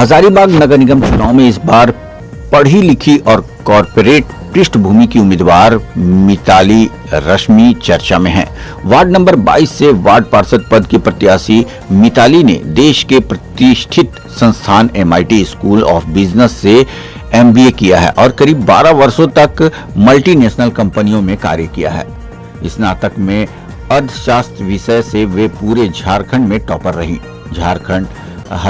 हजारीबाग नगर निगम चुनाव में इस बार पढ़ी लिखी और कॉरपोरेट पृष्ठभूमि की उम्मीदवार मिताली रश्मि चर्चा में हैं। वार्ड नंबर 22 से वार्ड पार्षद पद की प्रत्याशी मिताली ने देश के प्रतिष्ठित संस्थान MIT स्कूल ऑफ बिजनेस से MBA किया है और करीब 12 वर्षों तक मल्टीनेशनल कंपनियों में कार्य किया है। स्नातक में अर्थशास्त्र विषय से वे पूरे झारखंड में टॉपर रही। झारखंड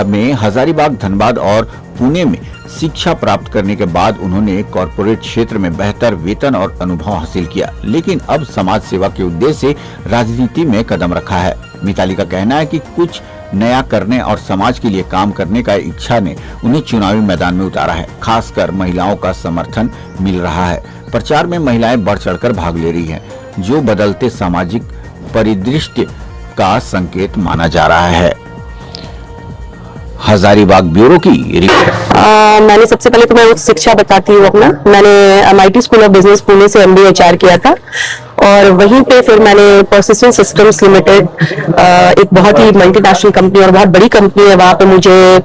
में हजारीबाग, धनबाद और पुणे में शिक्षा प्राप्त करने के बाद उन्होंने कॉरपोरेट क्षेत्र में बेहतर वेतन और अनुभव हासिल किया, लेकिन अब समाज सेवा के उद्देश्य से राजनीति में कदम रखा है। मिताली का कहना है कि कुछ नया करने और समाज के लिए काम करने का इच्छा ने उन्हें चुनावी मैदान में उतारा है। खासकर महिलाओं का समर्थन मिल रहा है। प्रचार में महिलाएं बढ़ चढ़कर भाग ले रही हैं, जो बदलते सामाजिक परिदृश्य का संकेत माना जा रहा है। हजारीबाग ब्यूरो की रिपोर्ट। मैंने सबसे पहले तो मैं उच्च शिक्षा बताती हूँ अपना। मैंने MIT school of business Pune से MBA HR किया था और वहीं पे फिर मैंने पर्सिस्टेंट सिस्टम्स लिमिटेड, एक बहुत ही मल्टीनेशनल कंपनी और बहुत बड़ी कंपनी है, वहां पे मुझे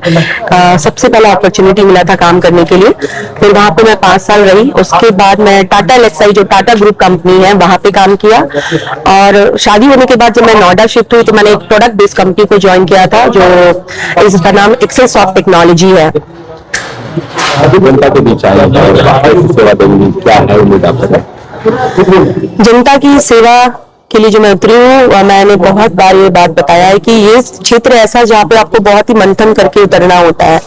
सबसे पहला अपॉर्चुनिटी मिला था काम करने के लिए। फिर वहां पे मैं 5 साल रही। उसके बाद मैं टाटा एलेक्साई, जो टाटा ग्रुप कंपनी है, वहां पे काम किया। और शादी होने के बाद जब मैं नोएडा शिफ्ट हुई तो मैंने एक प्रोडक्ट बेस्ड कंपनी को ज्वाइन किया था, जो इसका नाम एक्सेल सॉफ्ट टेक्नोलॉजी है। जनता के बीच आए सेवा देंगी, क्या है उम्मीद आपका? जनता की सेवा के लिए जो मैं उतरी हूँ, मैंने बहुत बार ये बात बताया है कि ये क्षेत्र ऐसा जहाँ पे आपको बहुत ही मंथन करके उतरना होता है,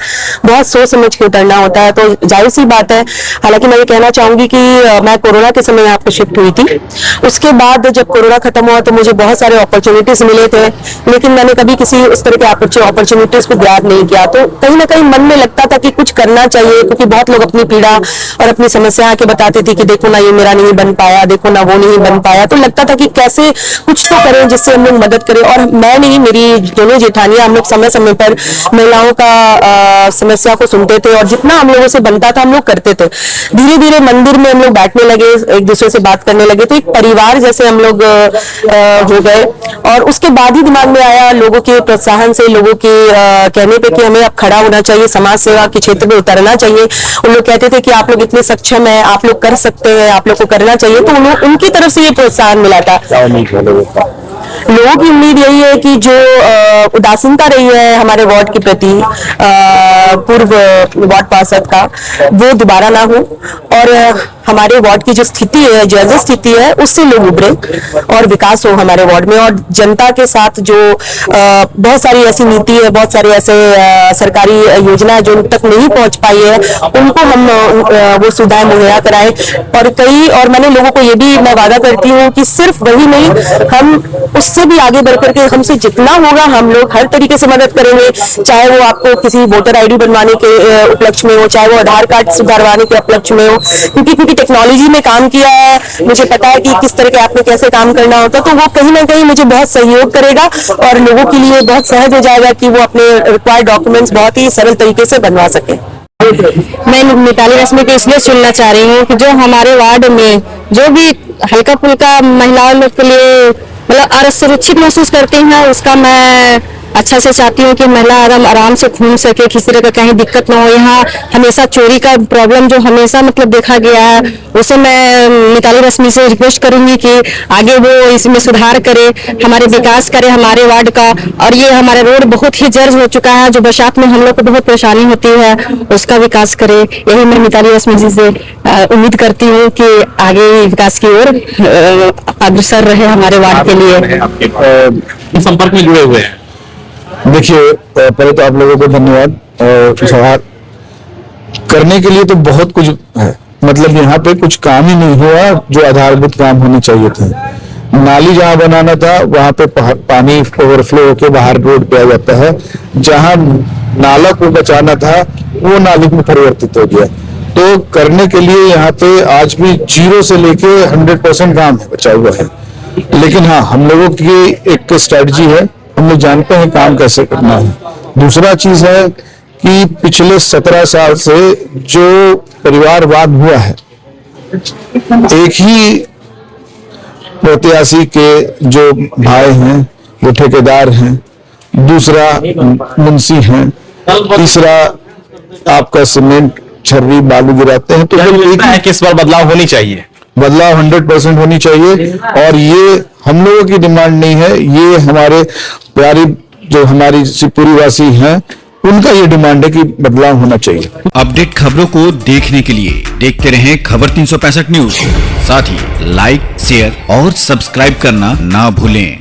बहुत सोच समझ के उतरना होता है। तो जाहिर सी बात है। हालांकि मैं ये कहना चाहूंगी कि मैं कोरोना के समय यहाँ पे शिफ्ट हुई थी। उसके बाद जब कोरोना खत्म हुआ तो मुझे बहुत सारे अपॉर्चुनिटीज मिले थे, लेकिन मैंने कभी किसी उस तरह के अपॉर्चुनिटीज को ग्रैब नहीं किया। तो कहीं ना कहीं मन में लगता था कि कुछ करना चाहिए, क्योंकि बहुत लोग अपनी पीड़ा और अपनी समस्या आके बताते थे कि देखो ना ये मेरा नहीं बन पाया, देखो ना वो नहीं बन पाया। तो लगता था कि कैसे कुछ तो करें जिससे हम लोग मदद करें। और मैं नहीं, मेरी दोनों जेठानियां, हम लोग समय समय पर महिलाओं का समस्या को सुनते थे और जितना हम लोगों से बनता था हम लोग करते थे। धीरे धीरे मंदिर में हम लोग बैठने लगे, एक दूसरे से बात करने लगे, तो एक परिवार जैसे हम लोग हो गए। और उसके बाद ही दिमाग में आया, लोगों के प्रोत्साहन से, लोगों के कहने पे कि हमें अब खड़ा होना चाहिए, समाज सेवा के क्षेत्र में उतरना चाहिए। उन लोग कहते थे कि आप लोग इतने सक्षम हैं, आप लोग कर सकते हैं, आप लोग को करना चाहिए। तो उनकी तरफ से ये प्रोत्साहन मिला था। लोगों की उम्मीद यही है कि जो उदासीनता रही है हमारे वार्ड के प्रति पूर्व वार्ड पार्षद का, वो दोबारा ना हो और हमारे वार्ड की जो स्थिति है, जो स्थिति है, उससे लोग उभरे और विकास हो हमारे वार्ड में। और जनता के साथ जो बहुत सारी ऐसी नीति है, बहुत सारे ऐसे सरकारी योजना जो उन तक नहीं पहुंच पाई है, उनको हम वो सुविधाएं मुहैया कराएं। और मैंने लोगों को ये भी मैं वादा करती हूँ कि सिर्फ वही नहीं, हम उससे भी आगे बढ़ करके हमसे जितना होगा हम लोग हर तरीके से मदद करेंगे। चाहे वो आपको किसी वोटर ID बनवाने के उपलक्ष्य में हो, चाहे वो आधार कार्ड सुधारवाने के उपलक्ष्य में हो, क्योंकि टेक्नोलॉजी में काम किया है, मुझे पता है कि किस तरह के आपको कैसे काम करना होता है। तो वो कहीं ना कहीं मुझे बहुत सहयोग करेगा और लोगों के लिए बहुत सहज हो जाएगा कि वो अपने रिक्वायर्ड डॉक्यूमेंट्स बहुत ही सरल तरीके से बनवा सके। मैं मिताली रश्मि को इसलिए चुनना चाह रही हूँ कि जो हमारे वार्ड में जो भी हल्का फुल्का महिलाओं लोग के लिए मतलब असुरक्षित महसूस करती हैं, उसका मैं अच्छा से चाहती हूँ कि महिला आराम से घूम सके, किसी तरह का कहीं दिक्कत ना हो। यहाँ हमेशा चोरी का प्रॉब्लम जो हमेशा मतलब देखा गया है, उसे मैं मिताली रश्मि से रिक्वेस्ट करूंगी कि आगे वो इसमें सुधार करे, हमारे विकास करे हमारे वार्ड का। और ये हमारे रोड बहुत ही जर्ज हो चुका है, जो बरसात में हम लोग को बहुत परेशानी होती है, उसका विकास करे। यही मैं मिताली रश्मि जी से उम्मीद करती हूँ कि आगे विकास की ओर अग्रसर रहे हमारे वार्ड के लिए। संपर्क में जुड़े हुए हैं। देखिए, पहले तो आप लोगों को धन्यवाद। और सवाल करने के लिए तो बहुत कुछ है, मतलब यहाँ पे कुछ काम ही नहीं हुआ जो आधारभूत काम होने चाहिए थे। नाली जहाँ बनाना था वहां पे पानी ओवरफ्लो होके बाहर रोड पे आ जाता है, जहाँ नाला को बचाना था वो नाली में परिवर्तित हो गया। तो करने के लिए यहाँ पे आज भी 0 से लेके 100% काम बचा हुआ है। लेकिन हाँ, हम लोगों की एक स्ट्रेटजी है, हम लोग जानते हैं काम कैसे करना है। दूसरा चीज है कि पिछले 17 साल से जो परिवारवाद हुआ है, एक ही प्रत्याशी के जो भाई हैं वो ठेकेदार हैं, दूसरा मुंशी हैं, तीसरा आपका सीमेंट छर्री बालू गिराते हैं, तो क्या जब एक लगता है कि इस बार बदलाव होनी चाहिए? बदलाव 100% होनी चाहिए। और ये हम लोगों की डिमांड नहीं है, ये हमारे प्यारी जो हमारी शिवपुरी वासी हैं उनका ये डिमांड है कि बदलाव होना चाहिए। अपडेट खबरों को देखने के लिए देखते रहें खबर 365 न्यूज। साथ ही लाइक, शेयर और सब्सक्राइब करना ना भूलें।